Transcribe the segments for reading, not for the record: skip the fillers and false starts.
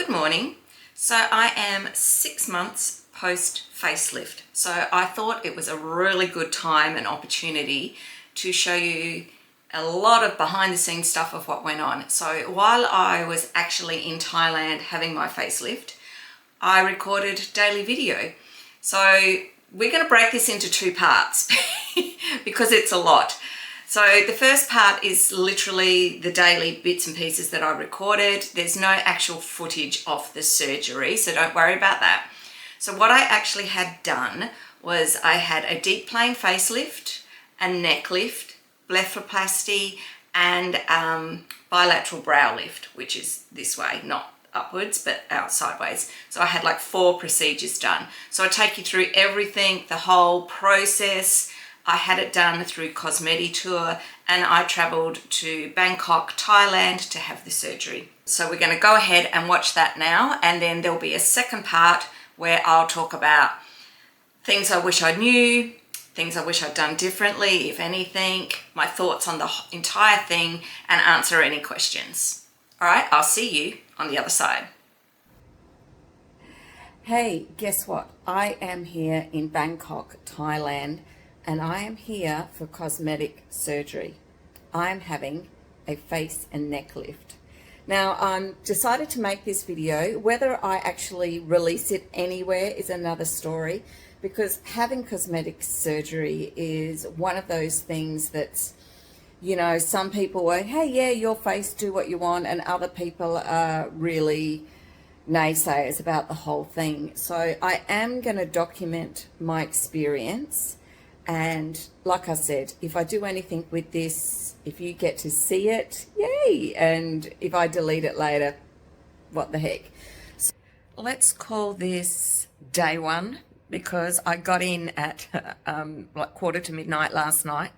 Good morning. So I am 6 months post facelift. So I thought it was a really good time and opportunity to show you a lot of behind the scenes stuff of what went on. So while I was actually in Thailand having my facelift, I recorded daily video. So we're going to break this into two parts because it's a lot. So the first part is literally the daily bits and pieces that I recorded. There's no actual footage of the surgery, so don't worry about that. So what I actually had done was I had a deep plane facelift, a neck lift, blepharoplasty, and bilateral brow lift, which is this way, not upwards, but out sideways. So I had like 4 procedures done. So I take you through everything, the whole process. I had it done through Cosmeti Tour and I travelled to Bangkok, Thailand to have the surgery. So we're going to go ahead and watch that now, and then there'll be a second part where I'll talk about things I wish I knew, things I wish I'd done differently, if anything, my thoughts on the entire thing, and answer any questions. All right, I'll see you on the other side. Hey, guess what? I am here in Bangkok, Thailand, and I am here for cosmetic surgery. I'm having a face and neck lift. Now, I decided to make this video. Whether I actually release it anywhere is another story, because having cosmetic surgery is one of those things that's, you know, some people are, hey, yeah, your face, do what you want, and other people are really naysayers about the whole thing. So I am going to document my experience. And like I said, if I do anything with this, if you get to see it, yay! And if I delete it later, what the heck. So let's call this day one, because I got in at like midnight last night.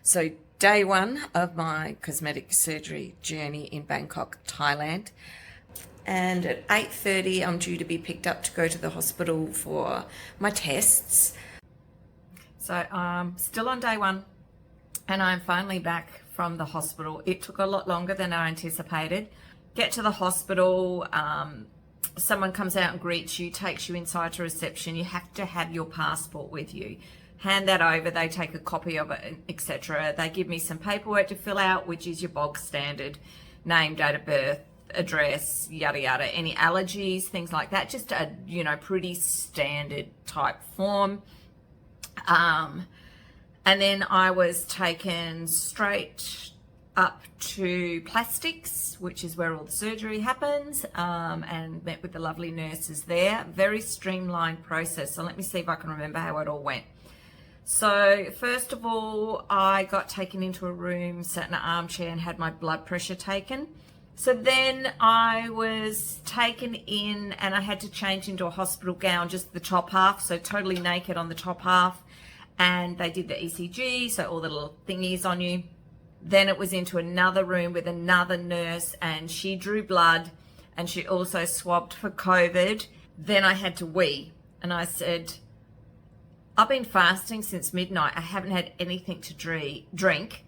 So day one of my cosmetic surgery journey in Bangkok, Thailand. And at 8:30, I'm due to be picked up to go to the hospital for my tests. So I'm still on day one, and I'm finally back from the hospital. It took a lot longer than I anticipated. Get to the hospital, someone comes out and greets you, takes you inside to reception. You have to have your passport with you. Hand that over, they take a copy of it, etc. They give me some paperwork to fill out, which is your bog standard, name, date of birth, address, yada yada, any allergies, things like that. Just a, you know, pretty standard type form. And then I was taken straight up to plastics, which is where all the surgery happens, and met with the lovely nurses there. Very streamlined process. So let me see if I can remember how it all went. So first of all, I got taken into a room, sat in an armchair and had my blood pressure taken. So then I was taken in and I had to change into a hospital gown, just the top half, so totally naked on the top half. And they did the ECG, so all the little thingies on you. Then it was into another room with another nurse, and she drew blood and she also swabbed for COVID. Then I had to wee, and I said, I've been fasting since midnight. I haven't had anything to drink.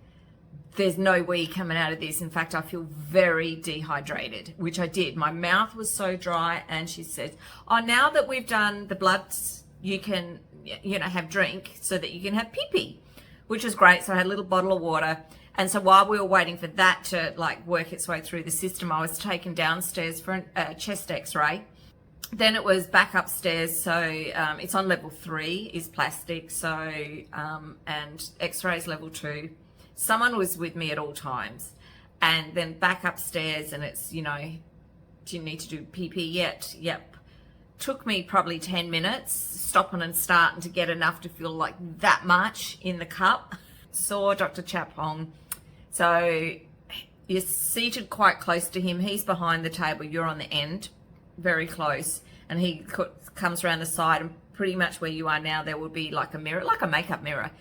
There's no wee coming out of this. In fact, I feel very dehydrated, which I did. My mouth was so dry, and she said, oh, now that we've done the bloods, you can, you know, have drink so that you can have pee-pee, which was great. So I had a little bottle of water. And so while we were waiting for that to like work its way through the system, I was taken downstairs for a chest x-ray. Then it was back upstairs. So it's on level 3 is plastic. So, and x-rays level 2. Someone was with me at all times. And then back upstairs, and it's, you know, do you need to do pee-pee yet? Yep. Took me probably 10 minutes, stopping and starting to get enough to feel like that much in the cup. Saw Dr. Chapong. So you're seated quite close to him. He's behind the table. You're on the end, very close. And he comes around the side, and pretty much where you are now, there will be like a mirror, like a makeup mirror.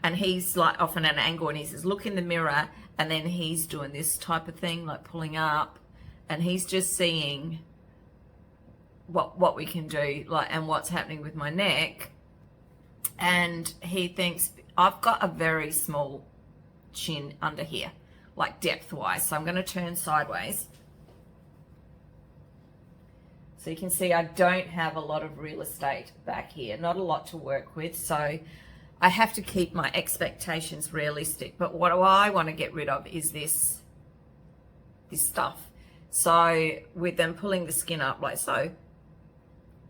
And he's like off at an angle, and he says, look in the mirror. And then he's doing this type of thing, like pulling up. And he's just seeing what we can do, like, and what's happening with my neck. And he thinks I've got a very small chin under here, like depth wise. So I'm going to turn sideways. So you can see I don't have a lot of real estate back here, not a lot to work with. So I have to keep my expectations realistic. But what I want to get rid of is this stuff. So with them pulling the skin up like so,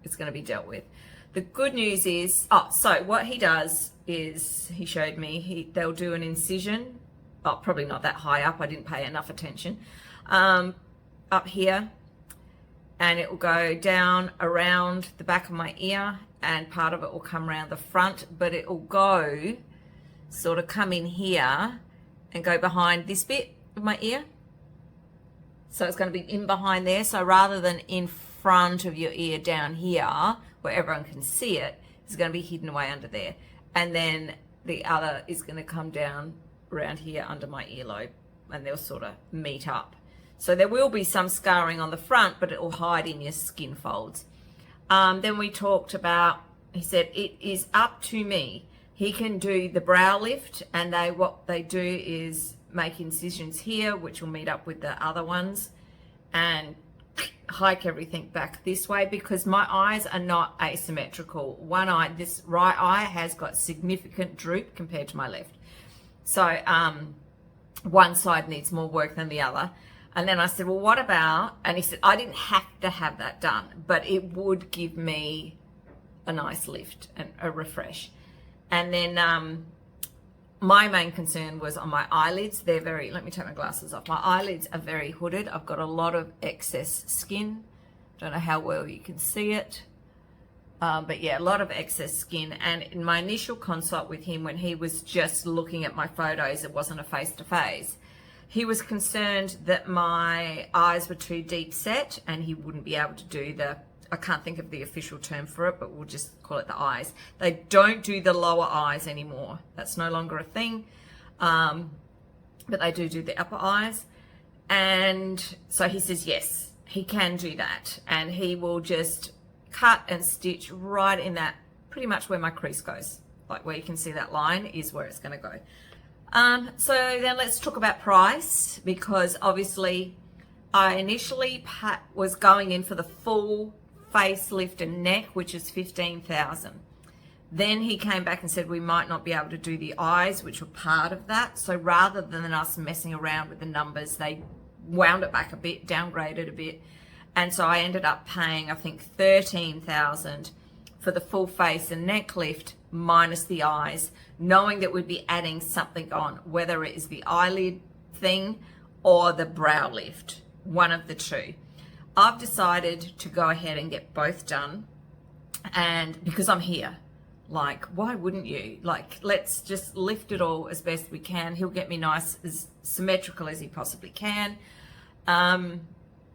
it's going to be dealt with. The good news is, so what he does is, he showed me, they'll do an incision, probably not that high up, I didn't pay enough attention, up here, and it will go down around the back of my ear, and part of it will come around the front, but it will go, sort of come in here and go behind this bit of my ear. So it's going to be in behind there. So rather than in front of your ear down here, where everyone can see it, it's going to be hidden away under there. And then the other is going to come down around here under my earlobe, and they'll sort of meet up. So there will be some scarring on the front, but it will hide in your skin folds. Then we talked about, he said, it is up to me. He can do the brow lift, and what they do is make incisions here, which will meet up with the other ones, and hike everything back this way, because my eyes are not asymmetrical. One eye, this right eye, has got significant droop compared to my left. So one side needs more work than the other. And then I said, well, what about, and he said, I didn't have to have that done, but it would give me a nice lift and a refresh. And then my main concern was on my eyelids. They're very, let me take my glasses off. My eyelids are very hooded. I've got a lot of excess skin. Don't know how well you can see it. But yeah, a lot of excess skin. And in my initial consult with him, when he was just looking at my photos, it wasn't a face-to-face, he was concerned that my eyes were too deep set and he wouldn't be able to do I can't think of the official term for it, but we'll just call it the eyes. They don't do the lower eyes anymore. That's no longer a thing. But they do the upper eyes. And so he says, yes, he can do that. And he will just cut and stitch right in that, pretty much where my crease goes. Like where you can see that line is where it's going to go. So then let's talk about price, because obviously I initially was going in for the full facelift and neck, which is $15,000. Then he came back and said we might not be able to do the eyes, which were part of that. So rather than us messing around with the numbers, they wound it back a bit, downgraded a bit. And so I ended up paying, I think, $13,000 for the full face and neck lift minus the eyes, knowing that we'd be adding something on, whether it is the eyelid thing or the brow lift, one of the two. I've decided to go ahead and get both done, and because I'm here, like, why wouldn't you? Like, let's just lift it all as best we can. He'll get me nice, as symmetrical as he possibly can.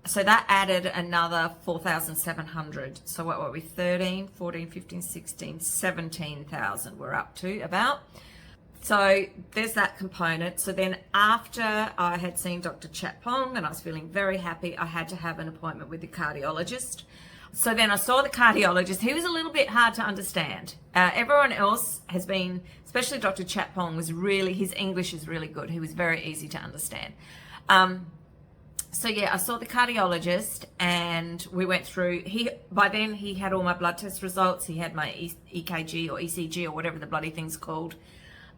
So that added another $4,700. So what were we, 13, 14, 15, 16, 17,000 we're up to about. So there's that component. So then after I had seen Dr. Chatpong and I was feeling very happy, I had to have an appointment with the cardiologist. So then I saw the cardiologist. He was a little bit hard to understand. Everyone else has been, especially Dr. Chatpong, was really, his English is really good. He was very easy to understand. So yeah, I saw the cardiologist and we went through, by then he had all my blood test results. He had my EKG or ECG or whatever the bloody thing's called.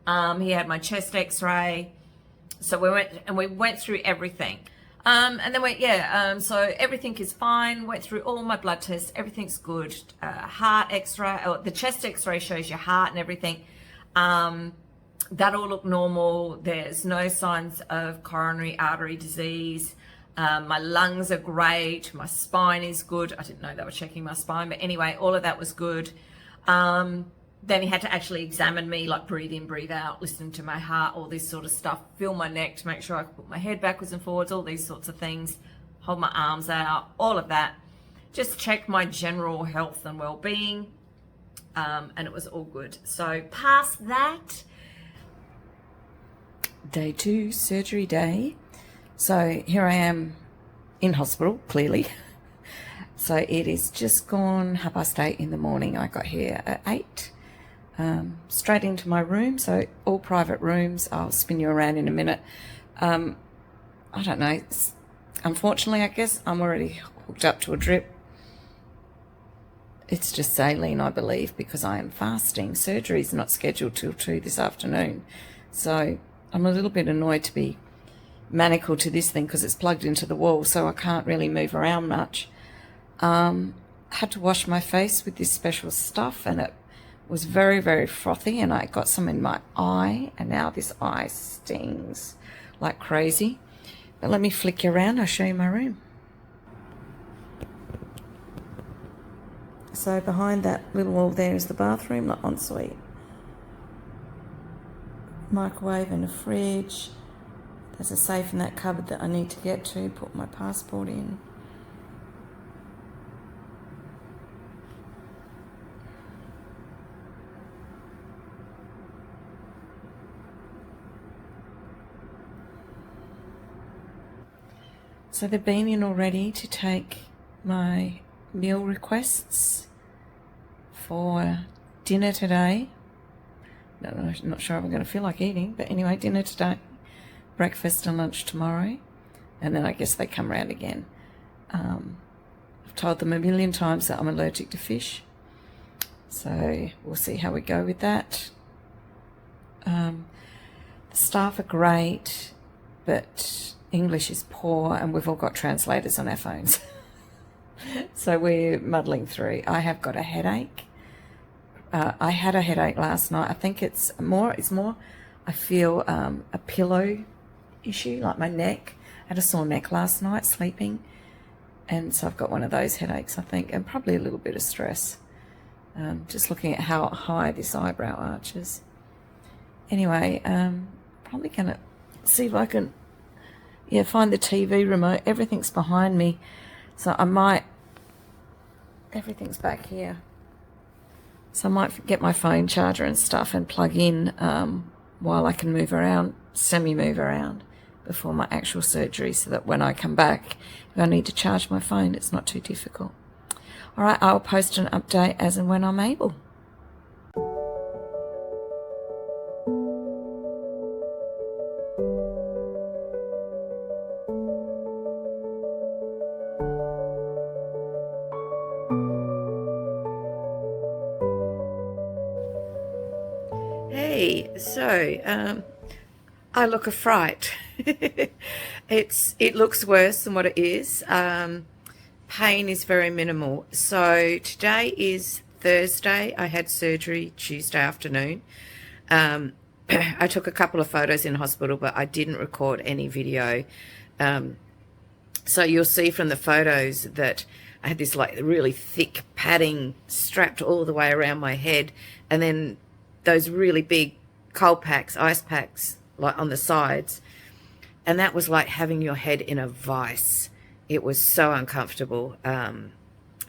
He had my chest x-ray. So we went through everything. And then so everything is fine. Went through all my blood tests. Everything's good. Heart x-ray, or the chest x-ray shows your heart and everything. That all looked normal. There's no signs of coronary artery disease. My lungs are great. My spine is good. I didn't know they were checking my spine, but anyway, all of that was good. Then he had to actually examine me, like breathe in, breathe out, listen to my heart, all this sort of stuff, feel my neck to make sure I could put my head backwards and forwards, all these sorts of things, hold my arms out, all of that. Just check my general health and well-being, and it was all good. So past that, day 2, surgery day. So here I am in hospital, clearly. So it is just gone 8:30 in the morning. I got here at 8. Straight into my room, so all private rooms. I'll spin you around in a minute. I don't know, unfortunately I guess I'm already hooked up to a drip. It's just saline, I believe, because I am fasting. Surgery's not scheduled till 2 this afternoon. So I'm a little bit annoyed to be manacled to this thing because it's plugged into the wall, so I can't really move around much. I had to wash my face with this special stuff, and it was very, very frothy, and I got some in my eye, and now this eye stings like crazy. But let me flick you around. I'll show you my room. So behind that little wall there is the bathroom, like ensuite. Microwave and a fridge. There's a safe in that cupboard that I need to get to, put my passport in. So they've been in already to take my meal requests for dinner today. No, I'm not sure if I'm going to feel like eating, but anyway, dinner today, breakfast and lunch tomorrow, and then I guess they come round again. I've told them a million times that I'm allergic to fish, so we'll see how we go with that. The staff are great, but English is poor, and we've all got translators on our phones. So we're muddling through. I have got a headache. I had a headache last night. I think it's more, I feel a pillow issue, like my neck. I had a sore neck last night sleeping, and so I've got one of those headaches, I think, and probably a little bit of stress. Just looking at how high this eyebrow arches. Anyway, probably going to see if I can, find the TV remote. Everything's behind me, so I might, everything's back here. So I might get my phone charger and stuff and plug in while I can move around, semi-move around before my actual surgery, so that when I come back, if I need to charge my phone, it's not too difficult. All right, I'll post an update as and when I'm able. Hey, so I look a fright. It looks worse than what it is. Pain is very minimal. So today is Thursday. I had surgery Tuesday afternoon. I took a couple of photos in hospital, but I didn't record any video. So you'll see from the photos that I had this like really thick padding strapped all the way around my head, and then those really big cold packs, ice packs, like on the sides. And that was like having your head in a vice. It was so uncomfortable. And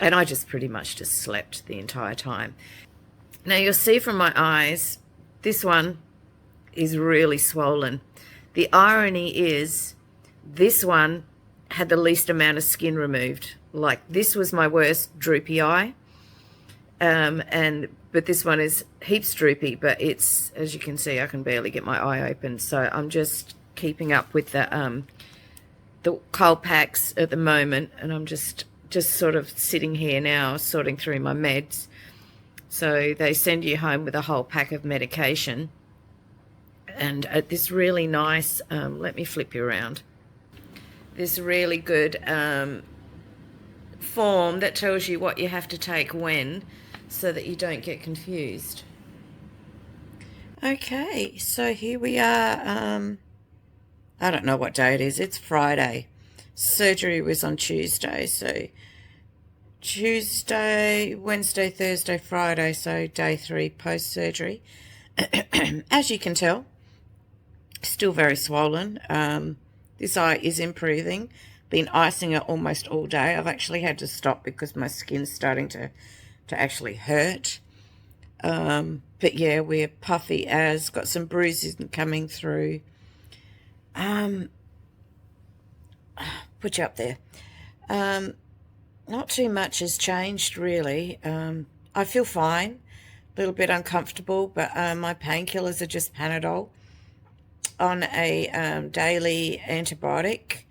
I just pretty much just slept the entire time. Now you'll see from my eyes, this one is really swollen. The irony is this one had the least amount of skin removed. Like this was my worst droopy eye. But this one is heaps droopy, but it's, as you can see, I can barely get my eye open. So I'm just keeping up with the cold packs at the moment, and I'm just sort of sitting here now sorting through my meds. So they send you home with a whole pack of medication, and at this really nice, let me flip you around, this really good form that tells you what you have to take when, so that you don't get confused. Okay, so here we are. I don't know what day it is. It's Friday. Surgery was on Tuesday, so Tuesday, Wednesday, Thursday, Friday, so day 3 post-surgery. As you can tell, still very swollen. This eye is improving. Been icing it almost all day. I've actually had to stop because my skin's starting to actually hurt. But yeah, we're puffy as, got some bruises coming through. Put you up there. Not too much has changed really. I feel fine, a little bit uncomfortable, but my painkillers are just Panadol on a daily antibiotic.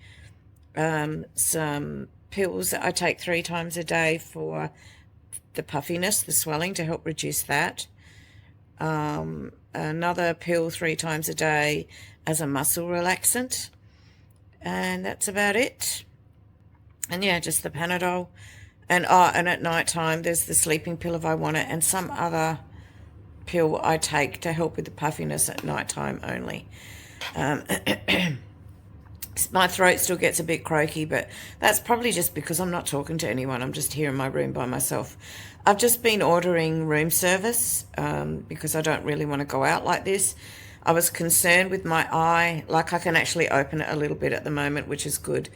Some pills that I take 3 times a day for the puffiness, the swelling, to help reduce that. Another pill 3 times a day as a muscle relaxant, and that's about it. And yeah, just the Panadol, and at night time there's the sleeping pill if I want it, and some other pill I take to help with the puffiness at night time only. My throat still gets a bit croaky, but that's probably just because I'm not talking to anyone. I'm just here in my room by myself. I've just been ordering room service because I don't really want to go out like this. I was concerned with my eye. Like, I can actually open it a little bit at the moment, which is good,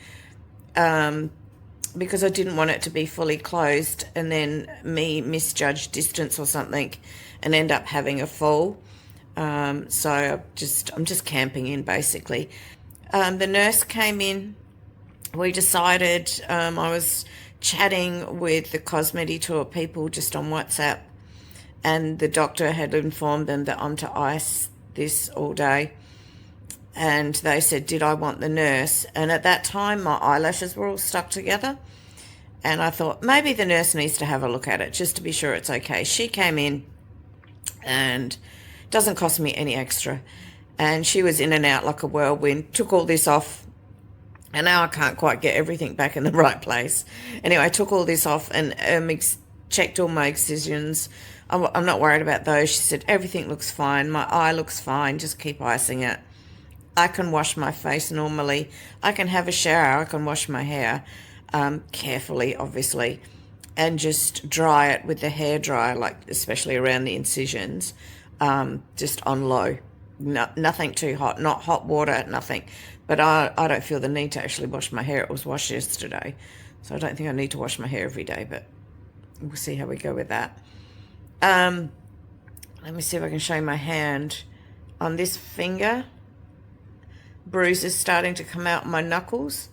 because I didn't want it to be fully closed and then me misjudge distance or something and end up having a fall. So I'm just camping in, basically. The nurse came in. We decided, I was chatting with the Cosmedi Tour people just on WhatsApp, and the doctor had informed them that I'm to ice this all day, and they said, did I want the nurse? And at that time my eyelashes were all stuck together, and I thought maybe the nurse needs to have a look at it just to be sure it's okay. She came in, and doesn't cost me any extra, and she was in and out like a whirlwind, took all this off, and now I can't quite get everything back in the right place. Anyway, I took all this off and checked all my excisions. I'm not worried about those. She said, everything looks fine. My eye looks fine. Just keep icing it. I can wash my face normally. I can have a shower. I can wash my hair carefully, obviously, and just dry it with the hair dryer, like especially around the incisions, just on low. Nothing too hot, not hot water, nothing. But I don't feel the need to actually wash my hair. It was washed yesterday, so I don't think I need to wash my hair every day, but we'll see how we go with that. Let me see if I can show you my hand. On this finger, bruises starting to come out my knuckles.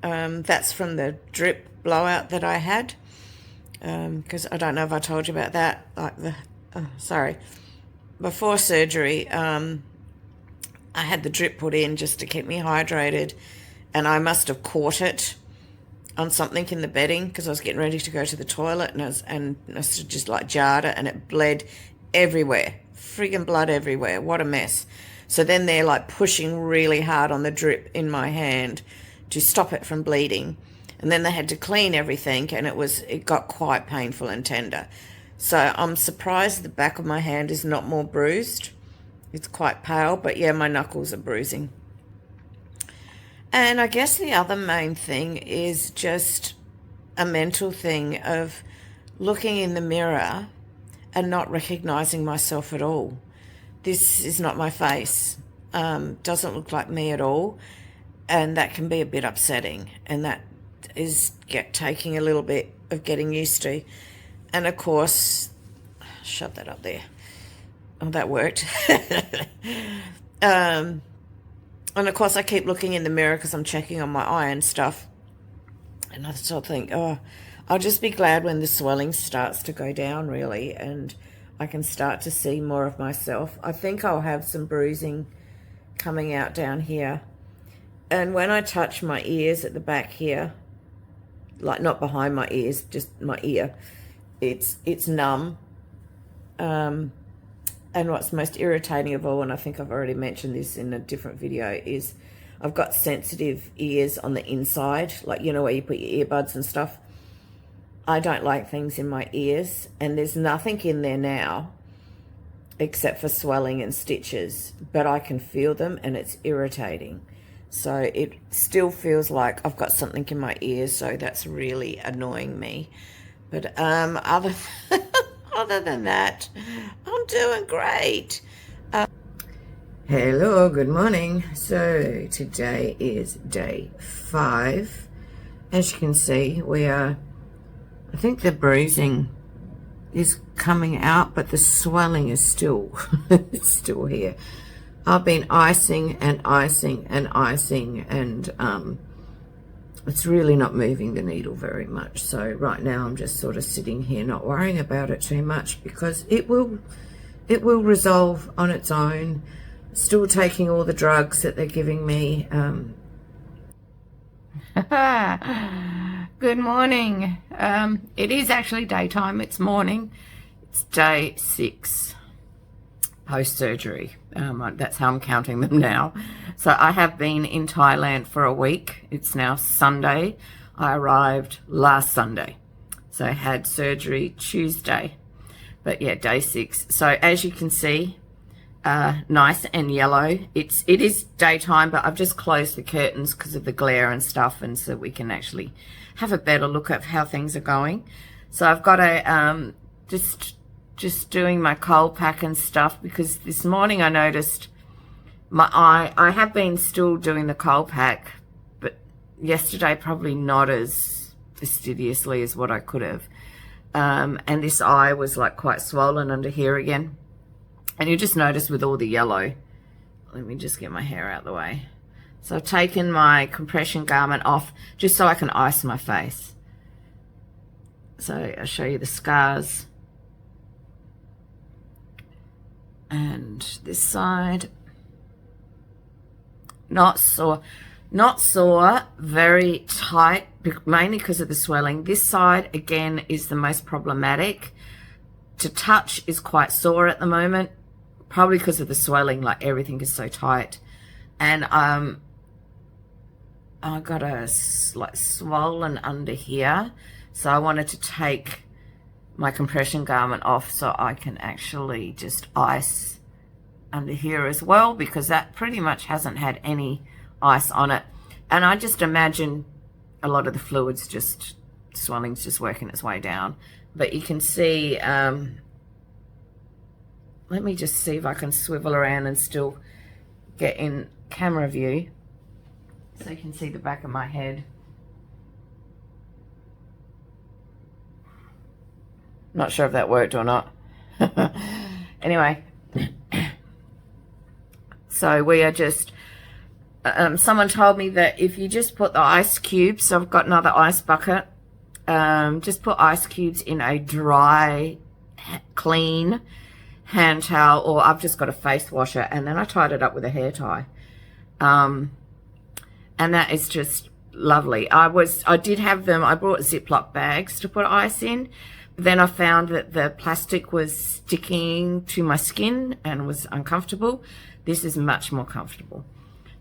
That's from the drip blowout that I had, because I don't know if I told you about that. Before surgery, I had the drip put in just to keep me hydrated, and I must have caught it on something in the bedding because I was getting ready to go to the toilet, and I just like jarred it, and it bled everywhere. Friggin' blood everywhere. What a mess. So then they're like pushing really hard on the drip in my hand to stop it from bleeding, and then they had to clean everything, and it got quite painful and tender. So I'm surprised the back of my hand is not more bruised. It's quite pale, but yeah, my knuckles are bruising. And I guess the other main thing is just a mental thing of looking in the mirror and not recognizing myself at all. This is not my face. Doesn't look like me at all. And that can be a bit upsetting. And that is taking a little bit of getting used to. And of course, shove that up there. Oh, that worked. And of course, I keep looking in the mirror because I'm checking on my eye and stuff. And I sort of think, oh, I'll just be glad when the swelling starts to go down, really, and I can start to see more of myself. I think I'll have some bruising coming out down here. And when I touch my ears at the back here, like not behind my ears, just my ear, it's numb. And what's most irritating of all, and I think I've already mentioned this in a different video, is I've got sensitive ears on the inside, like, you know, where you put your earbuds and stuff. I don't like things in my ears, and there's nothing in there now except for swelling and stitches, but I can feel them and it's irritating. So it still feels like I've got something in my ears, so that's really annoying me. But other than that, I'm doing great. Hello, good morning. So today is day 5. As you can see, I think the bruising is coming out, but the swelling is still it's still here. I've been icing and icing and icing, and it's really not moving the needle very much. So right now I'm just sort of sitting here not worrying about it too much, because it will resolve on its own. Still taking all the drugs that they're giving me. Good morning. It is actually daytime. It's morning. It's day 6 post-surgery. That's how I'm counting them now. So I have been in Thailand for a week. It's now Sunday. I arrived last Sunday. So I had surgery Tuesday. But yeah, day 6. So as you can see, nice and yellow. It is daytime, but I've just closed the curtains because of the glare and stuff, and so we can actually have a better look at how things are going. So I've got a just doing my cold pack and stuff, because this morning I noticed my eye. I have been still doing the cold pack, but yesterday probably not as fastidiously as what I could have. And this eye was like quite swollen under here again. And you just notice with all the yellow. Let me just get my hair out of the way. So I've taken my compression garment off just so I can ice my face. So I'll show you the scars. And this side. Not sore, very tight, mainly because of the swelling. This side, again, is the most problematic. To touch is quite sore at the moment, probably because of the swelling, like everything is so tight. And I got a like swollen under here, so I wanted to take my compression garment off so I can actually just ice under here as well, because that pretty much hasn't had any ice on it. And I just imagine a lot of the fluids, just swelling's just working its way down. But you can see, let me just see if I can swivel around and still get in camera view so you can see the back of my head. Not sure if that worked or not. Anyway, so we are just, someone told me that if you just put the ice cubes, so I've got another ice bucket, just put ice cubes in a dry, clean hand towel, or I've just got a face washer, and then I tied it up with a hair tie. And that is just lovely. I did have them, I brought Ziploc bags to put ice in, but then I found that the plastic was sticking to my skin and was uncomfortable. This is much more comfortable.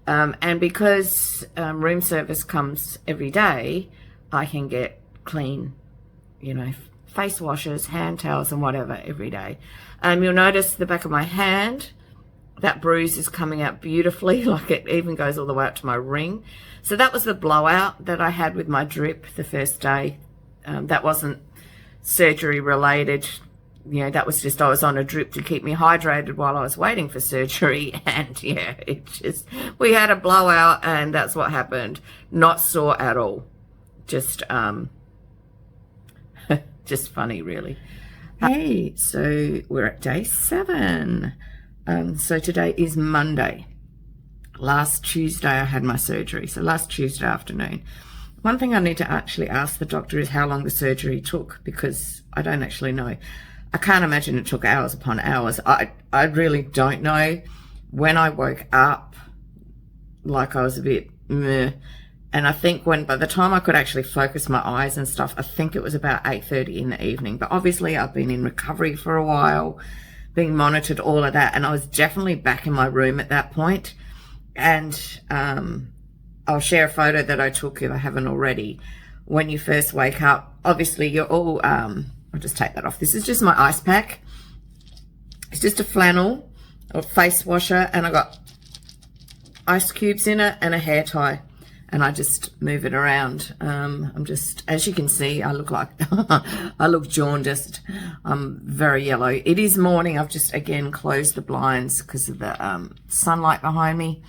And because room service comes every day, I can get clean, you know, face washes, hand towels and whatever every day. You'll notice the back of my hand, that bruise is coming out beautifully, like it even goes all the way up to my ring. So that was the blowout that I had with my drip the first day. That wasn't surgery related. You know, that was just, I was on a drip to keep me hydrated while I was waiting for surgery. And yeah, it just, we had a blowout and that's what happened. Not sore at all. Just, just funny really. Hey, so we're at day 7. So today is Monday. Last Tuesday I had my surgery. So last Tuesday afternoon. One thing I need to actually ask the doctor is how long the surgery took, because I don't actually know. I can't imagine it took hours upon hours. I really don't know. When I woke up, like I was a bit meh. And I think by the time I could actually focus my eyes and stuff, I think it was about 8:30 in the evening. But obviously I've been in recovery for a while, being monitored, all of that. And I was definitely back in my room at that point. And I'll share a photo that I took if I haven't already. When you first wake up, obviously you're all, I'll just take that off. This is just my ice pack. It's just a flannel or face washer, and I got ice cubes in it and a hair tie, and I just move it around. I'm just, as you can see, I look like, I look jaundiced. I'm very yellow. It is morning. I've just, again, closed the blinds because of the sunlight behind me,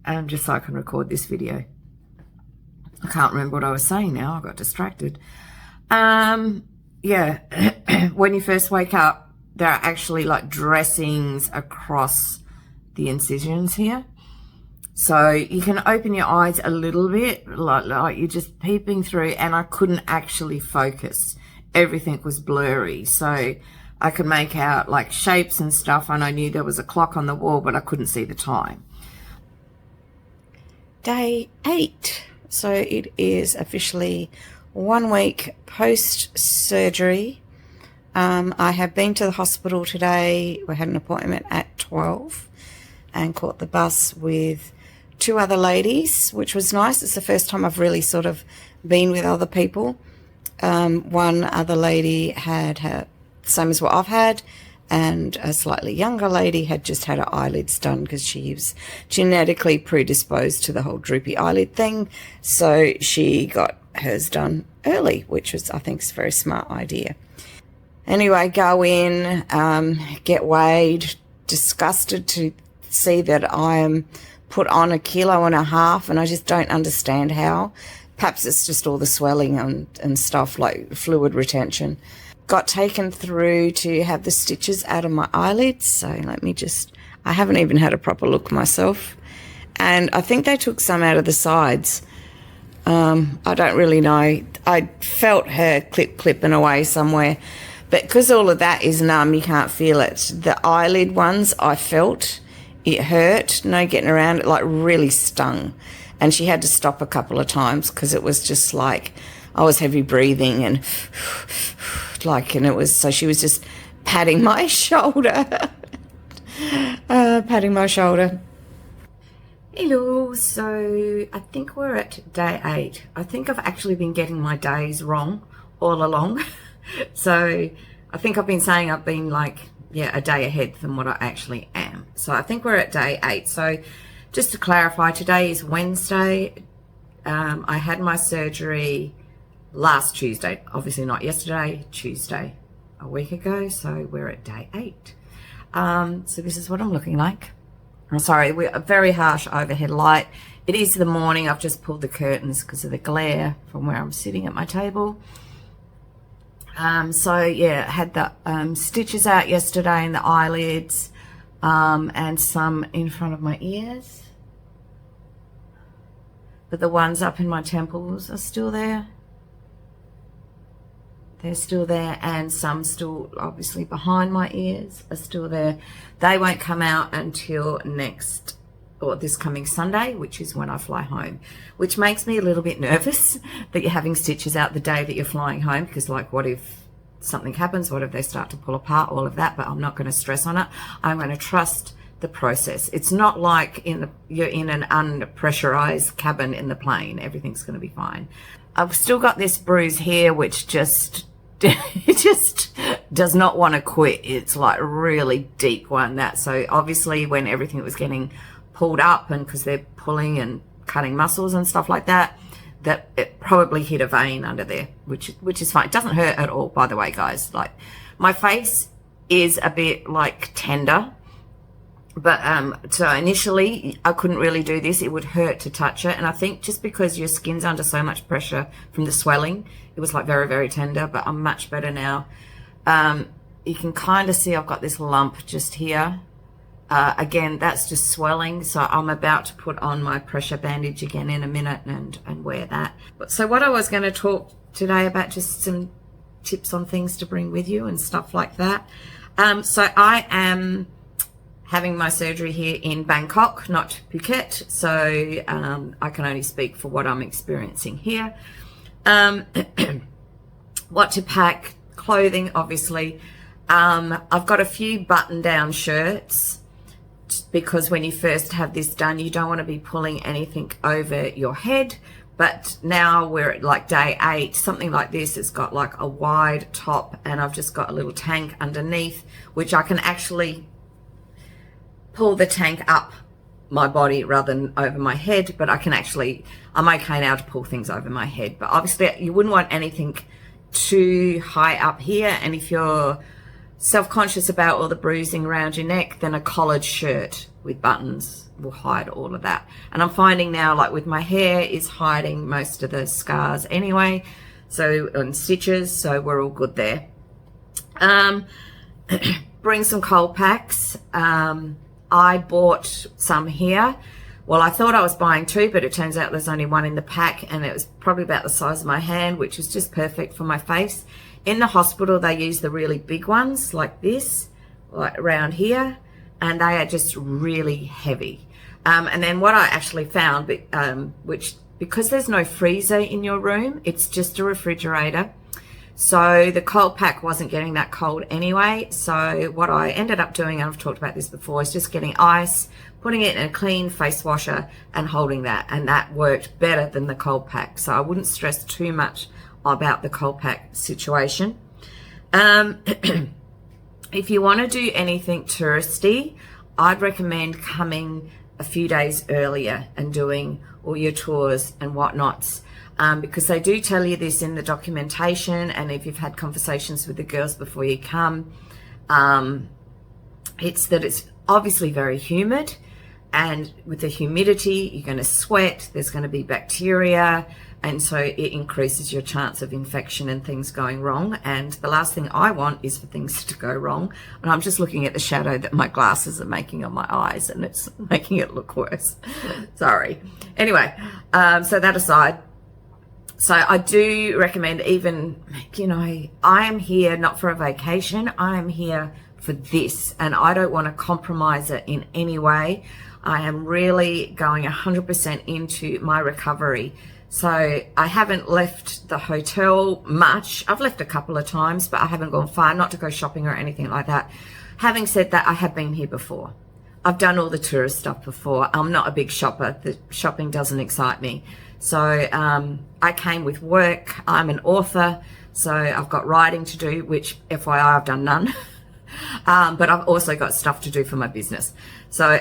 and just so I can record this video. I can't remember what I was saying now. I got distracted. Yeah, when you first wake up, there are actually like dressings across the incisions here. So you can open your eyes a little bit, like you're just peeping through, and I couldn't actually focus. Everything was blurry. So I could make out like shapes and stuff, and I knew there was a clock on the wall, but I couldn't see the time. Day 8. So it is officially 1 week post-surgery. I have been to the hospital today. We had an appointment at 12 and caught the bus with 2 other ladies, which was nice. It's the first time I've really sort of been with other people. One other lady had her same as what I've had, and a slightly younger lady had just had her eyelids done because she was genetically predisposed to the whole droopy eyelid thing. So she got hers done early, which was, I think, is a very smart idea. Anyway, go in, get weighed, disgusted to see that I am put on 1.5 kilos, and I just don't understand how. Perhaps it's just all the swelling and stuff, like fluid retention. Got taken through to have the stitches out of my eyelids. So I haven't even had a proper look myself. And I think they took some out of the sides. I don't really know. I felt her clipping away somewhere. But because all of that is numb, you can't feel it. The eyelid ones, I felt it hurt. No getting around it, like really stung. And she had to stop a couple of times because it was just like I was heavy breathing and so she was just patting my shoulder. Hello, so I think we're at day 8. I think I've actually been getting my days wrong all along. So I think I've been saying I've been like, a day ahead than what I actually am. So I think we're at day 8. So just to clarify, today is Wednesday. I had my surgery last Tuesday, obviously not yesterday, Tuesday, a week ago. So we're at day 8. So this is what I'm looking like. I'm sorry, we're a very harsh overhead light. It is the morning. I've just pulled the curtains because of the glare from where I'm sitting at my table. Had the stitches out yesterday in the eyelids, and some in front of my ears. But the ones up in my temples are still there. They're still there, and some still obviously behind my ears are still there. They won't come out until this coming Sunday, which is when I fly home, which makes me a little bit nervous that you're having stitches out the day that you're flying home, because like, what if something happens? What if they start to pull apart? All of that. But I'm not going to stress on it. I'm going to trust the process. It's not like you're in an unpressurized cabin in the plane. Everything's going to be fine. I've still got this bruise here, which just it just does not want to quit. It's like a really deep one. So obviously when everything was getting pulled up, and because they're pulling and cutting muscles and stuff like that, that it probably hit a vein under there, which is fine. It doesn't hurt at all, by the way, guys. Like, my face is a bit like tender, but so initially I couldn't really do this. It would hurt to touch it, and I think just because your skin's under so much pressure from the swelling, it was like very, very tender. But I'm much better now. You can kind of see I've got this lump just here. Again, that's just swelling, so I'm about to put on my pressure bandage again in a minute and wear that. So what I was going to talk today about, just some tips on things to bring with you and stuff like that. So I am having my surgery here in Bangkok, not Phuket, so I can only speak for what I'm experiencing here. What to pack, clothing, obviously. I've got a few button-down shirts, because when you first have this done, you don't want to be pulling anything over your head. But now we're at like day 8, something like this. It's got like a wide top, and I've just got a little tank underneath, which I can actually pull the tank up my body rather than over my head. But I'm okay now to pull things over my head. But obviously you wouldn't want anything too high up here. And if you're self-conscious about all the bruising around your neck, then a collared shirt with buttons will hide all of that. And I'm finding now, like with my hair, is hiding most of the scars anyway, and stitches, so we're all good there. Bring some cold packs. I bought some here. Well, I thought I was buying 2, but it turns out there's only 1 in the pack, and it was probably about the size of my hand, which is just perfect for my face. In the hospital, they use the really big ones like this, like around here, and they are just really heavy. And then what I actually found, which because there's no freezer in your room, it's just a refrigerator. So the cold pack wasn't getting that cold anyway. So what I ended up doing, and I've talked about this before, is just getting ice, putting it in a clean face washer and holding that. And that worked better than the cold pack. So I wouldn't stress too much about the cold pack situation. If you want to do anything touristy, I'd recommend coming a few days earlier and doing all your tours and whatnots. Because they do tell you this in the documentation, and if you've had conversations with the girls before you come, it's that it's obviously very humid, and with the humidity you're going to sweat, there's going to be bacteria, and so it increases your chance of infection and things going wrong. And the last thing I want is for things to go wrong. And I'm just looking at the shadow that my glasses are making on my eyes, and it's making it look worse. Sorry. Anyway, so that aside, so I do recommend, even, you know, I am here not for a vacation. I am here for this, and I don't want to compromise it in any way. I am really going 100% into my recovery. So I haven't left the hotel much. I've left a couple of times, but I haven't gone far, not to go shopping or anything like that. Having said that, I have been here before. I've done all the tourist stuff before. I'm not a big shopper. The shopping doesn't excite me. So I came with work. I'm an author, so I've got writing to do, which FYI I've done none. But I've also got stuff to do for my business. So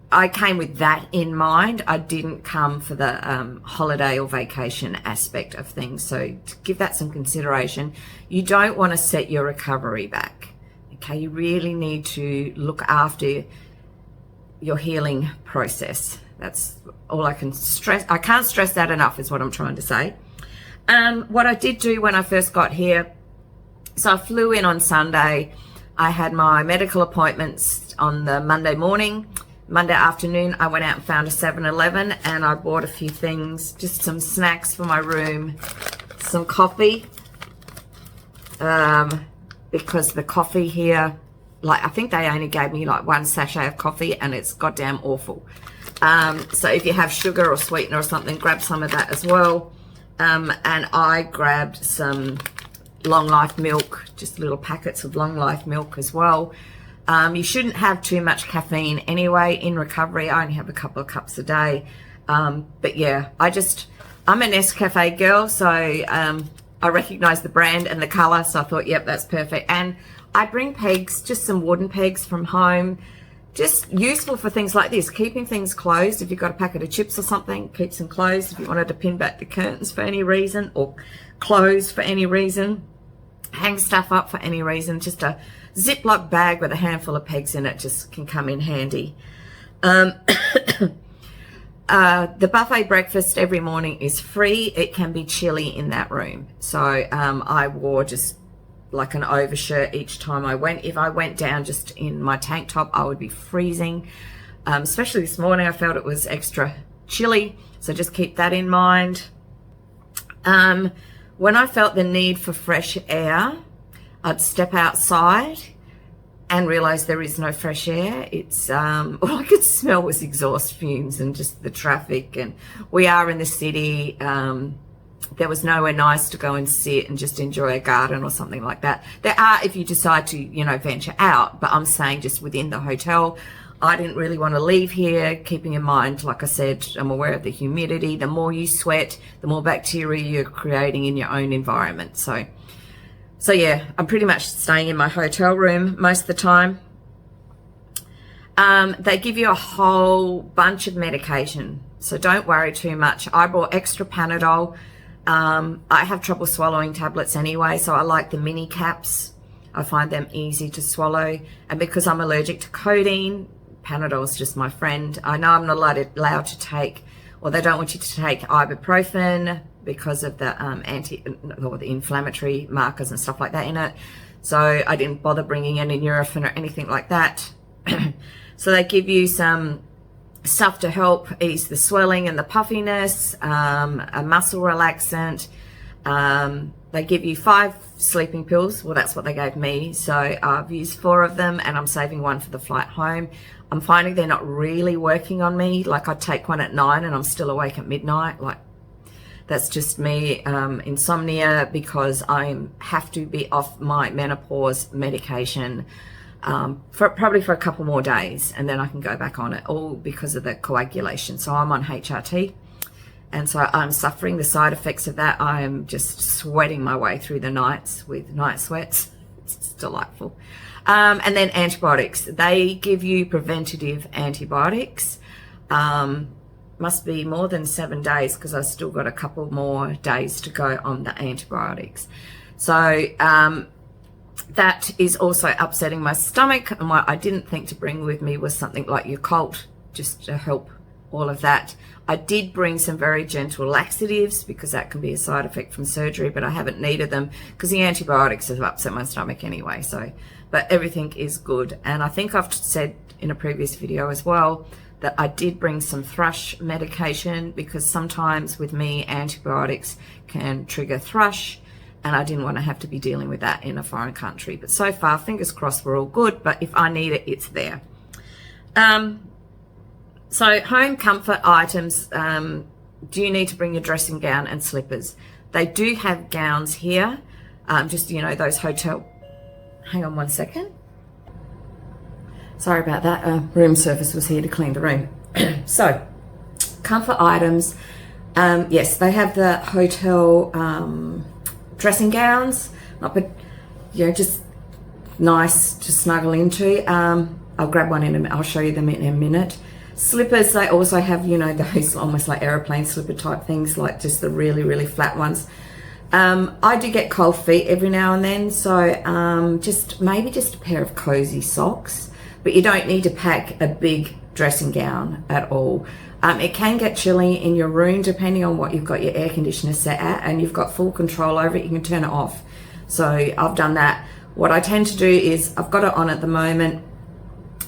I came with that in mind. I didn't come for the holiday or vacation aspect of things. So to give that some consideration. You don't want to set your recovery back. Okay, you really need to look after your healing process. That's all I can stress. I can't stress that enough, is what I'm trying to say. What I did do when I first got here, so I flew in on Sunday. I had my medical appointments on the Monday morning. Monday afternoon, I went out and found a 7-Eleven, and I bought a few things, just some snacks for my room, some coffee, because the coffee here, like, I think they only gave me like one sachet of coffee, and it's goddamn awful. So if you have sugar or sweetener or something, grab some of that as well. And I grabbed some long life milk, just little packets of long life milk as well. You shouldn't have too much caffeine anyway in recovery. I only have a couple of cups a day. But yeah, I'm an Nescafe girl, so I recognize the brand and the color, so I thought, yep, that's perfect. And I bring pegs, just some wooden pegs from home, just useful for things like this, keeping things closed. If you've got a packet of chips or something, keeps them closed. If you wanted to pin back the curtains for any reason, or close for any reason, hang stuff up for any reason, just a Ziploc bag with a handful of pegs in it just can come in handy. The buffet breakfast every morning is free. It can be chilly in that room. So I wore just like an overshirt each time I went. If I went down just in my tank top, I would be freezing. Especially this morning, I felt it was extra chilly. So just keep that in mind. When I felt the need for fresh air, I'd step outside and realize there is no fresh air. It's all I could smell was exhaust fumes and just the traffic, and we are in the city. There was nowhere nice to go and sit and just enjoy a garden or something like that. There are if you decide to, you know, venture out, but I'm saying just within the hotel. I didn't really want to leave here, keeping in mind, like I said, I'm aware of the humidity. The more you sweat, the more bacteria you're creating in your own environment. So yeah, I'm pretty much staying in my hotel room most of the time. They give you a whole bunch of medication, so don't worry too much. I brought extra Panadol. I have trouble swallowing tablets anyway, so I like the mini caps. I find them easy to swallow. And because I'm allergic to codeine, Panadol is just my friend. I know I'm not allowed to take, or they don't want you to take ibuprofen because of the the inflammatory markers and stuff like that in it. So I didn't bother bringing any Nurofen or anything like that. So they give you some stuff to help ease the swelling and the puffiness, a muscle relaxant, They give you 5 sleeping pills. Well, that's what they gave me. So I've used 4 of them, and I'm saving 1 for the flight home. I'm finding they're not really working on me. Like, I take one at 9 and I'm still awake at midnight. Like, that's just me. Insomnia, because I have to be off my menopause medication probably for a couple more days, and then I can go back on it, all because of the coagulation. So I'm on HRT, and so I'm suffering the side effects of that. I'm just sweating my way through the nights with night sweats. It's delightful. And then antibiotics. They give you preventative antibiotics. Must be more than 7 days, because I've still got a couple more days to go on the antibiotics. So that is also upsetting my stomach, and what I didn't think to bring with me was something like Yakult, just to help all of that. I did bring some very gentle laxatives, because that can be a side effect from surgery, but I haven't needed them because the antibiotics have upset my stomach anyway. So, but everything is good. And I think I've said in a previous video as well that I did bring some thrush medication, because sometimes with me antibiotics can trigger thrush, and I didn't want to have to be dealing with that in a foreign country. But so far, fingers crossed, we're all good. But if I need it, it's there. So home comfort items, do you need to bring your dressing gown and slippers? They do have gowns here, just, you know, those hotel, hang on one second. Sorry about that, room service was here to clean the room. So, comfort items, yes, they have the hotel dressing gowns, not, but, you know, just nice to snuggle into. I'll grab one in a minute, I'll show you them in a minute. Slippers, they also have, you know, those almost like aeroplane slipper type things, like just the really, really flat ones. I do get cold feet every now and then, so maybe just a pair of cozy socks, but you don't need to pack a big dressing gown at all. It can get chilly in your room depending on what you've got your air conditioner set at, and you've got full control over it. You can turn it off. So I've done that. What I tend to do is, I've got it on at the moment.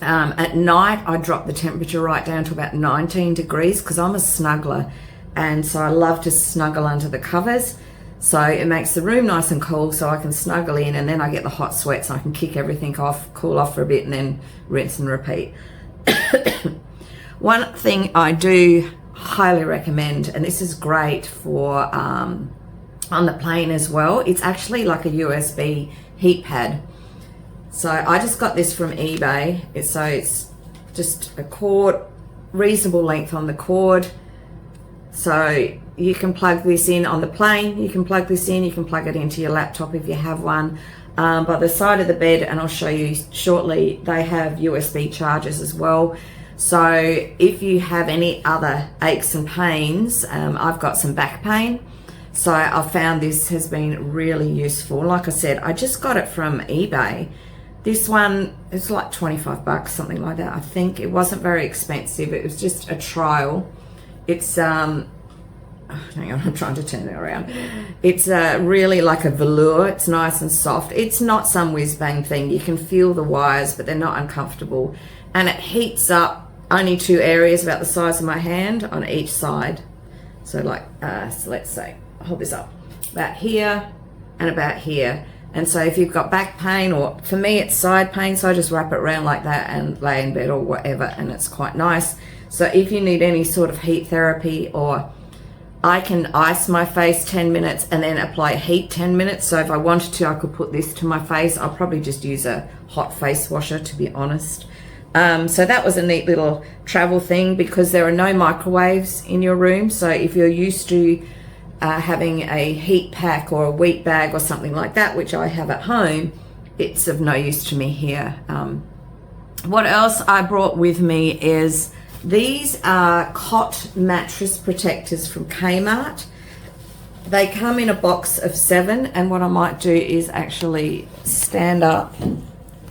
At night, I drop the temperature right down to about 19 degrees, because I'm a snuggler, and so I love to snuggle under the covers. So it makes the room nice and cool, so I can snuggle in, and then I get the hot sweats, and I can kick everything off, cool off for a bit, and then rinse and repeat. One thing I do highly recommend, and this is great for on the plane as well, it's actually like a USB heat pad. So I just got this from eBay. So it's just a cord, reasonable length on the cord. So you can plug this in on the plane, you can plug this in, you can plug it into your laptop if you have one. By the side of the bed, and I'll show you shortly, they have USB chargers as well. So if you have any other aches and pains, I've got some back pain. So I found this has been really useful. Like I said, I just got it from eBay. This one is like 25 bucks, something like that. I think it wasn't very expensive. It was just a trial. It's, hang on, I'm trying to turn it around. It's really like a velour. It's nice and soft. It's not some whiz bang thing. You can feel the wires, but they're not uncomfortable. And it heats up only 2 areas about the size of my hand on each side. So like, so let's say, hold this up, about here and about here. And so if you've got back pain, or for me it's side pain, so I just wrap it around like that and lay in bed or whatever, and it's quite nice. So if you need any sort of heat therapy, or I can ice my face 10 minutes and then apply heat 10 minutes. So if I wanted to, I could put this to my face. I'll probably just use a hot face washer, to be honest. So that was a neat little travel thing, because there are no microwaves in your room. So if you're used to having a heat pack or a wheat bag or something like that, which I have at home, it's of no use to me here. What else I brought with me is these are cot mattress protectors from Kmart. They come in a box of 7, and what I might do is actually stand up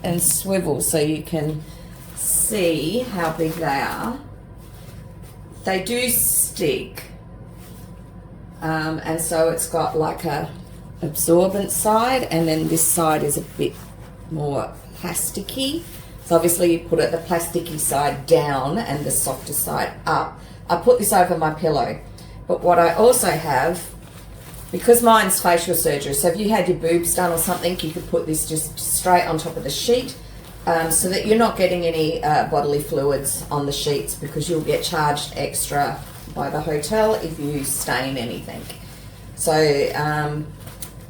and swivel so you can see how big they are. They do stick. And so it's got like a absorbent side, and then this side is a bit more plasticky. So obviously you put it the plasticky side down and the softer side up. I put this over my pillow. But what I also have because mine's facial surgery, so if you had your boobs done or something, you could put this just straight on top of the sheet, so that you're not getting any bodily fluids on the sheets, because you'll get charged extra by the hotel if you stain anything. So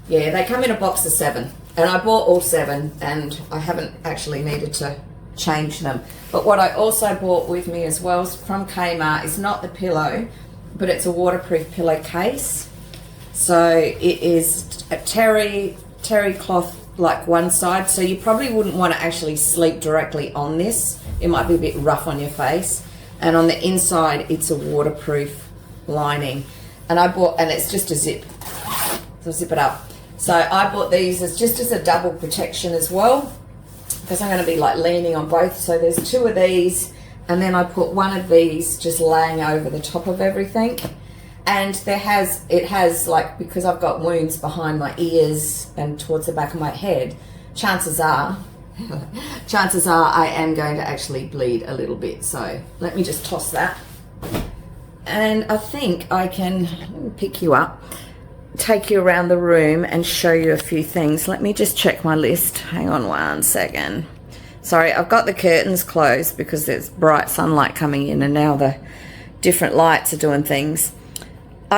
yeah, they come in a box of 7, and I bought all 7, and I haven't actually needed to change them. But what I also bought with me as well from Kmart is not the pillow, but it's a waterproof pillowcase. So it is a terry cloth, like one side, so you probably wouldn't want to actually sleep directly on this. It might be a bit rough on your face. And on the inside, it's a waterproof lining. And I bought, and it's just a zip, so zip it up. So I bought these as just as a double protection as well, because I'm going to be like leaning on both. So there's 2 of these, and then I put one of these just laying over the top of everything. And it has like, because I've got wounds behind my ears and towards the back of my head, chances are I am going to actually bleed a little bit. So let me just toss that. And I think I can pick you up, take you around the room and show you a few things. Let me just check my list. Hang on one second. Sorry, I've got the curtains closed because there's bright sunlight coming in, and now the different lights are doing things.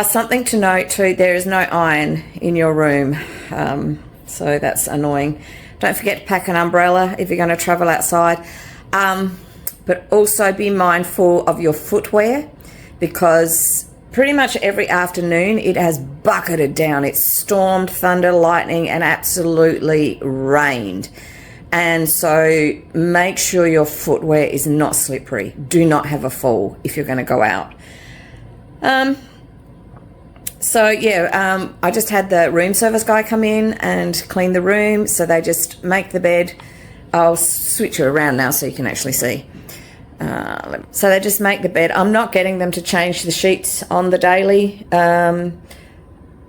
Something to note too, there is no iron in your room, so that's annoying. Don't forget to pack an umbrella if you're going to travel outside, but also be mindful of your footwear, because pretty much every afternoon it has bucketed down. It's stormed, thunder, lightning, and absolutely rained. And so make sure your footwear is not slippery. Do not have a fall if you're going to go out. So yeah, I just had the room service guy come in and clean the room. So they just make the bed. I'll switch you around now so you can actually see. So they just make the bed. I'm not getting them to change the sheets on the daily,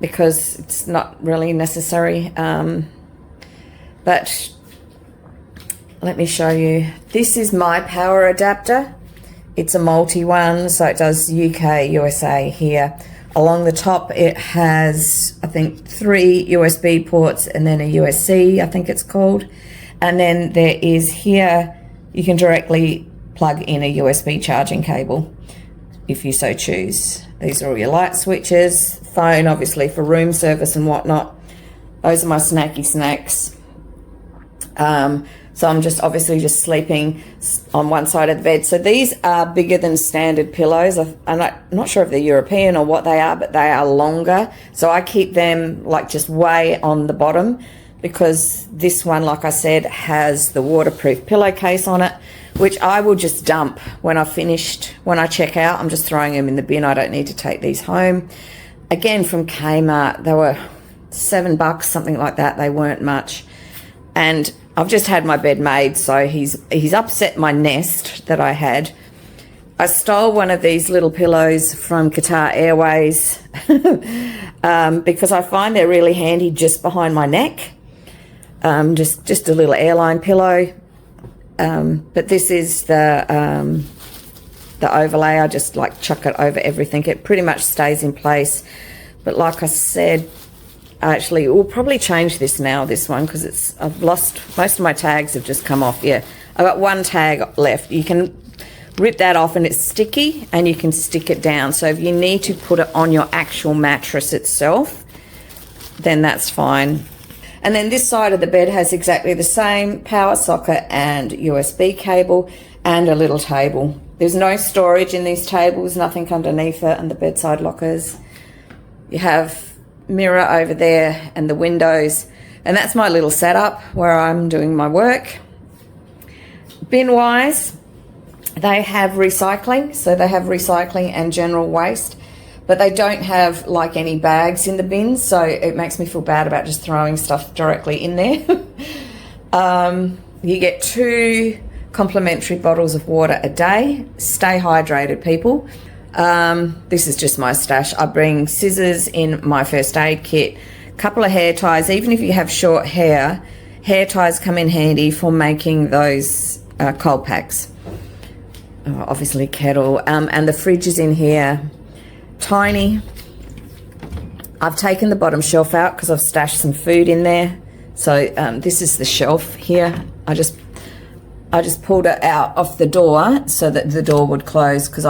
because it's not really necessary. But let me show you. This is my power adapter. It's a multi one, so it does UK, USA here. Along the top, it has, I think, 3 USB ports and then a USB, I think it's called. And then there is here, you can directly plug in a USB charging cable if you so choose. These are all your light switches, phone obviously for room service and whatnot. Those are my snacky snacks. So I'm just obviously just sleeping on one side of the bed. So these are bigger than standard pillows. I'm not sure if they're European or what they are, but they are longer. So I keep them like just way on the bottom, because this one, like I said, has the waterproof pillowcase on it, which I will just dump when I've finished. When I check out, I'm just throwing them in the bin. I don't need to take these home. Again, from Kmart, they were $7, something like that. They weren't much. And I've just had my bed made, so he's upset my nest that I had. I stole one of these little pillows from Qatar Airways because I find they're really handy just behind my neck. Just a little airline pillow. But this is the overlay. I just like chuck it over everything. It pretty much stays in place. But like I said, actually, we'll probably change this now, this one, because I've lost, most of my tags have just come off. Yeah, I've got one tag left. You can rip that off and it's sticky and you can stick it down. So if you need to put it on your actual mattress itself, then that's fine. And then this side of the bed has exactly the same power socket and USB cable and a little table. There's no storage in these tables, nothing underneath it, and the bedside lockers. You have mirror over there and the windows, and that's my little setup where I'm doing my work. Bin wise, they have recycling, so they have recycling and general waste, but they don't have like any bags in the bins, so it makes me feel bad about just throwing stuff directly in there. You get 2 complimentary bottles of water a day. Stay hydrated, people. This is just my stash. I bring scissors in my first aid kit, a couple of hair ties. Even if you have short hair, hair ties come in handy for making those cold packs. Obviously kettle, and the fridge is in here, tiny. I've taken the bottom shelf out because I've stashed some food in there. So this is the shelf here. I just pulled it out off the door so that the door would close, because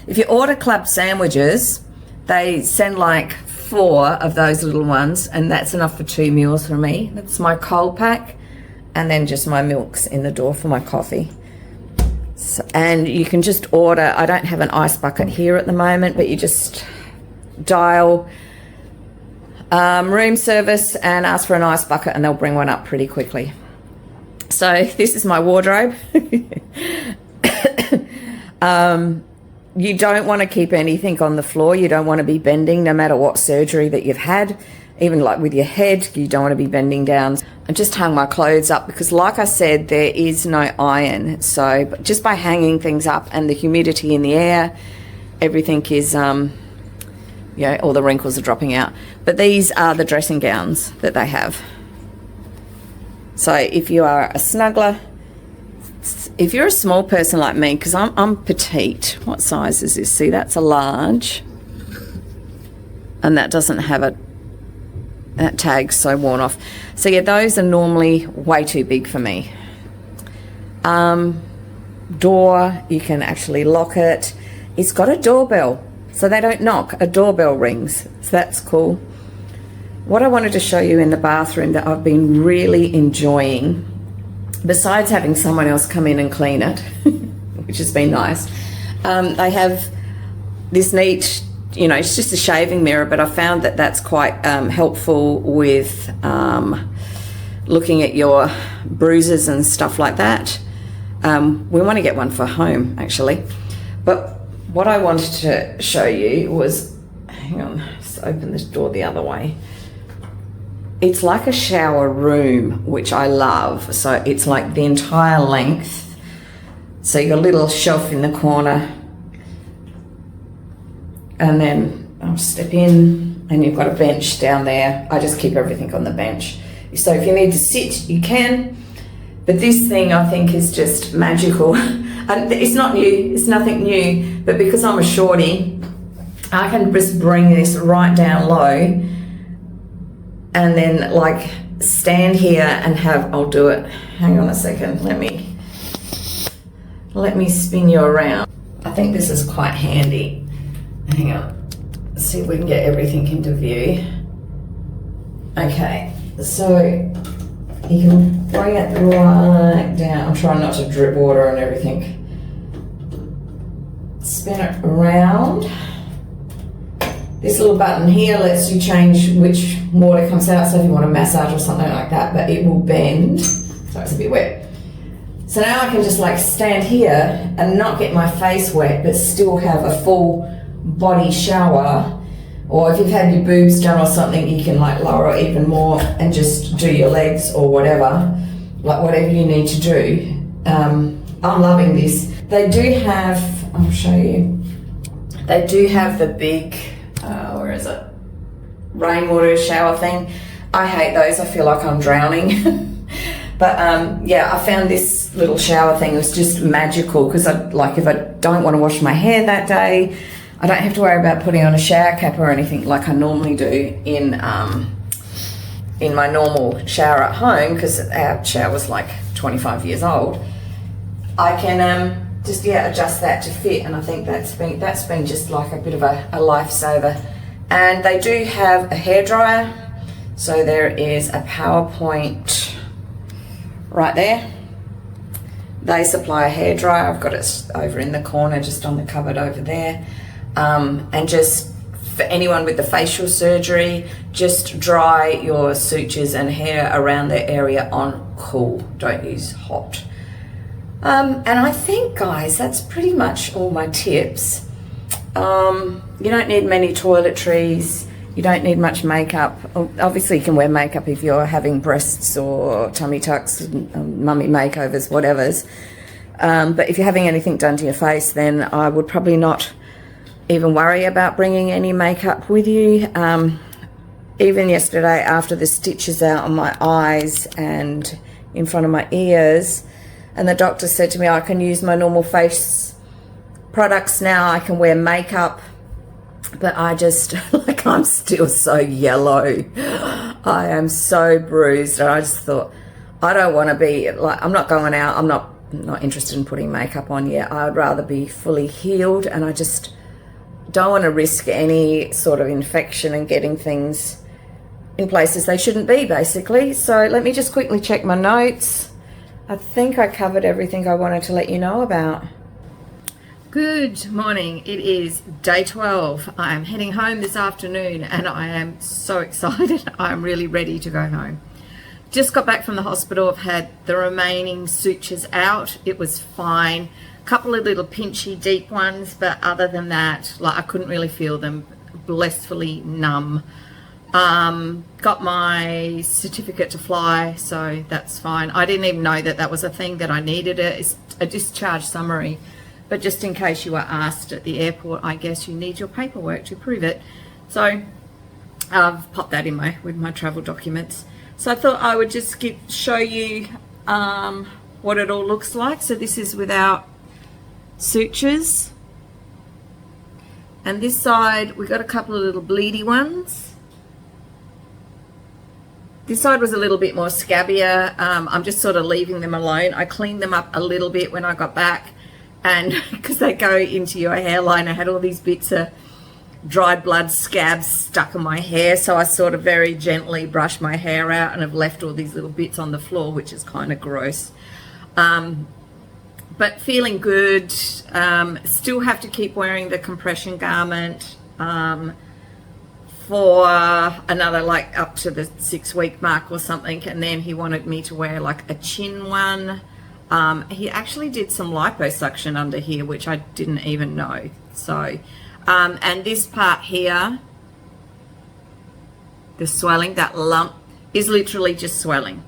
if you order club sandwiches, they send like 4 of those little ones, and that's enough for 2 meals for me. That's my cold pack, and then just my milks in the door for my coffee. So, and you can just order, I don't have an ice bucket here at the moment, but you just dial room service and ask for an ice bucket, and they'll bring one up pretty quickly. So this is my wardrobe. You don't want to keep anything on the floor. You don't want to be bending no matter what surgery that you've had. Even like with your head, you don't want to be bending down. I just hung my clothes up because, like I said, there is no iron. So but just by hanging things up and the humidity in the air, everything is, all the wrinkles are dropping out. But these are the dressing gowns that they have. So if you are a snuggler, if you're a small person like me, because I'm petite, what size is this? See, that's a large. And that doesn't have that tag's so worn off. So yeah, those are normally way too big for me. Door, you can actually lock it. It's got a doorbell, so they don't knock. A doorbell rings, so that's cool. What I wanted to show you in the bathroom that I've been really enjoying, besides having someone else come in and clean it, which has been nice, they have this neat, it's just a shaving mirror, but I found that that's quite helpful with looking at your bruises and stuff like that. We want to get one for home, actually. But what I wanted to show you was, hang on, let's open this door the other way. It's like a shower room, which I love. So it's like the entire length. So your little shelf in the corner. And then I'll step in and you've got a bench down there. I just keep everything on the bench. So if you need to sit, you can. But this thing I think is just magical. And it's not new, it's nothing new. But because I'm a shorty, I can just bring this right down low and then like stand here and I'll do it. Hang on a second, let me spin you around. I think this is quite handy. Hang on, let's see if we can get everything into view. Okay, so you can bring it right down. I'm trying not to drip water and everything. Spin it around. This little button here lets you change which water comes out, so if you want a massage or something like that, but it will bend, so it's a bit wet. So now I can just like stand here and not get my face wet, but still have a full body shower. Or if you've had your boobs done or something, you can like lower it even more and just do your legs or whatever, like whatever you need to do. I'm loving this. They do have, I'll show you, they do have the big, where is it? Rainwater shower thing. I hate those. I feel like I'm drowning. But yeah, I found this little shower thing was just magical because if I don't want to wash my hair that day, I don't have to worry about putting on a shower cap or anything like I normally do in my normal shower at home, because our shower's like 25 years old. I can just adjust that to fit, and I think that's been just like a bit of a lifesaver. And they do have a hairdryer, so there is a PowerPoint right there. They supply a hairdryer. I've got it over in the corner, just on the cupboard over there. And just for anyone with the facial surgery, just dry your sutures and hair around the area on cool. Don't use hot. And I think, guys, that's pretty much all my tips. You don't need many toiletries. You don't need much makeup. Obviously, you can wear makeup if you're having breasts or tummy tucks, mummy makeovers, whatevers. But if you're having anything done to your face, then I would probably not even worry about bringing any makeup with you. Even yesterday, after the stitches out on my eyes and in front of my ears, and the doctor said to me, I can use my normal face products now, I can wear makeup, but I just, like, like I'm still so yellow. I am so bruised. And I just thought, I don't want to be like, I'm not going out. I'm not interested in putting makeup on yet. I would rather be fully healed, and I just don't want to risk any sort of infection and getting things in places they shouldn't be, basically. So let me just quickly check my notes. I think I covered everything I wanted to let you know about. Good morning. It is day 12. I am heading home this afternoon and I am so excited. I'm really ready to go home. Just got back from the hospital. I've had the remaining sutures out. It was fine. A couple of little pinchy deep ones, but other than that, like, I couldn't really feel them. Blissfully numb. Got my certificate to fly, so that's fine. I didn't even know that was a thing that I needed. It's a discharge summary, but just in case you were asked at the airport, I guess you need your paperwork to prove it. So I've popped that in with my travel documents. So I thought I would just show you what it all looks like. So this is without sutures, and this side we got a couple of little bleedy ones. This side was a little bit more scabbier. I'm just sort of leaving them alone. I cleaned them up a little bit when I got back, and because they go into your hairline, I had all these bits of dried blood scabs stuck in my hair, so I sort of very gently brushed my hair out and have left all these little bits on the floor, which is kind of gross. But feeling good. Still have to keep wearing the compression garment for another, like, up to the 6-week mark or something, and then he wanted me to wear like a chin one. He actually did some liposuction under here, which I didn't even know. So and this part here, the swelling, that lump, is literally just swelling.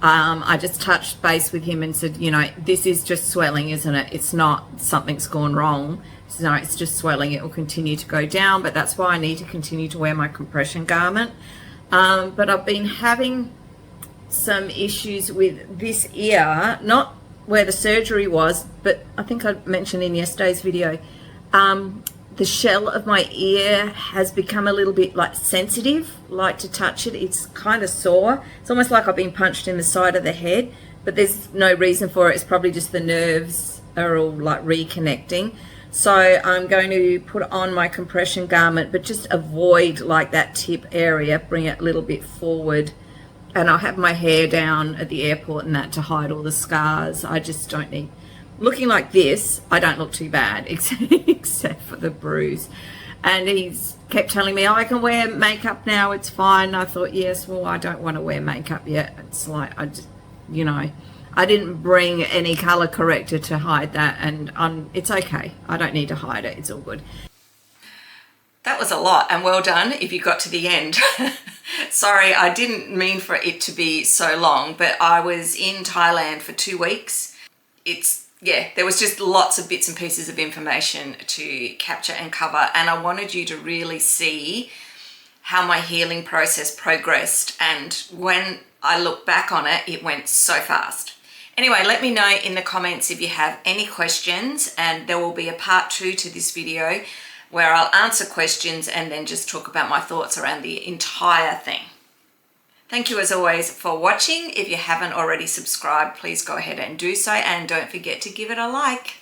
I just touched base with him and said, you know, this is just swelling, isn't it? It's not something's gone wrong. So no, it's just swelling. It will continue to go down, but that's why I need to continue to wear my compression garment. But I've been having some issues with this ear, not where the surgery was, but I think I mentioned in yesterday's video, the shell of my ear has become a little bit like sensitive, like to touch it. It's kind of sore. It's almost like I've been punched in the side of the head, but there's no reason for it. It's probably just the nerves are all like reconnecting. So I'm going to put on my compression garment, but just avoid like that tip area, bring it a little bit forward. And I'll have my hair down at the airport and that to hide all the scars. I just don't need, looking like this, I don't look too bad except for the bruise. And he's kept telling me, oh, I can wear makeup now, it's fine. I thought, yes, well, I don't want to wear makeup yet. It's like, I just, you know, I didn't bring any color corrector to hide that, and it's okay. I don't need to hide it. It's all good. That was a lot, and well done if you got to the end. Sorry, I didn't mean for it to be so long, but I was in Thailand for 2 weeks. Yeah, there was just lots of bits and pieces of information to capture and cover, and I wanted you to really see how my healing process progressed, and when I look back on it, it went so fast. Anyway, let me know in the comments if you have any questions, and there will be a part 2 to this video where I'll answer questions and then just talk about my thoughts around the entire thing. Thank you as always for watching. If you haven't already subscribed, please go ahead and do so, and don't forget to give it a like.